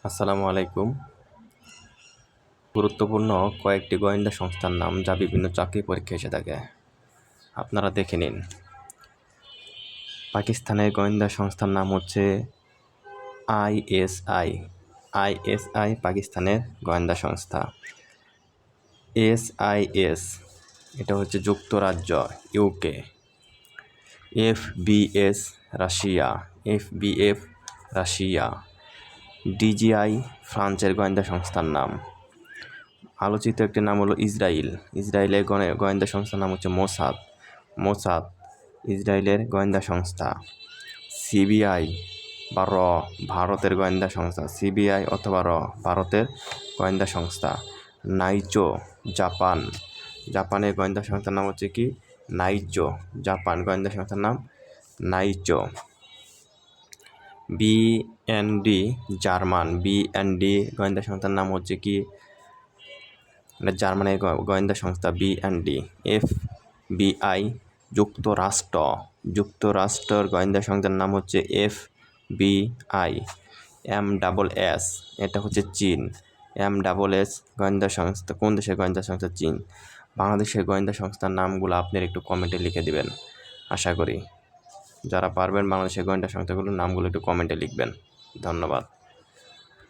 আসসালামু আলাইকুম। গুরুত্বপূর্ণ কয়েকটি গোয়েন্দা সংস্থার নাম যা বিভিন্ন চাকরি পরীক্ষায় এসে থাকে, আপনারা দেখে নিন। পাকিস্তানের গোয়েন্দা সংস্থার নাম হচ্ছে আইএসআই। আইএসআই পাকিস্তানের গোয়েন্দা সংস্থা। এসআইএস এটা হচ্ছে যুক্তরাজ্য, UK. FBS Russia, এফবিএফ Russia. DJI ফ্রান্সের গোয়েন্দা সংস্থার নাম। আলোচিত একটি নাম হলো ইসরায়েল। ইসরায়েলের গোয়েন্দা সংস্থার নাম হচ্ছে মোসাদ। মোসাদ ইসরায়েলের গোয়েন্দা সংস্থা। সিবিআই বা র ভারতের গোয়েন্দা সংস্থা। সিবিআই অথবা র ভারতের গোয়েন্দা সংস্থা। নাইজো জাপান। জাপানের গোয়েন্দা সংস্থার নাম হচ্ছে কি নাইজো। জাপান গোয়েন্দা সংস্থার নাম নাইজো। BND German. বিএনডি গোয়েন্দা সংস্থার নাম হচ্ছে কি জার্মানের গোয়েন্দা সংস্থা বিএনডি। এফবিআই যুক্তরাষ্ট্র। যুক্তরাষ্ট্রের গোয়েন্দা সংস্থার নাম হচ্ছে এফবিআই। এমএস এটা হচ্ছে চীন। এমএস গোয়েন্দা সংস্থা কোন দেশের গোয়েন্দা সংস্থা? চীন। বাংলাদেশের গোয়েন্দা সংস্থার নামগুলো আপনার একটু কমেন্টে লিখে দিবেন, আশা করি। যারা পারবেন বাংলাদেশের গোয়েন্দা সংস্থাগুলোর নামগুলো একটু কমেন্টে লিখবেন। ধন্যবাদ।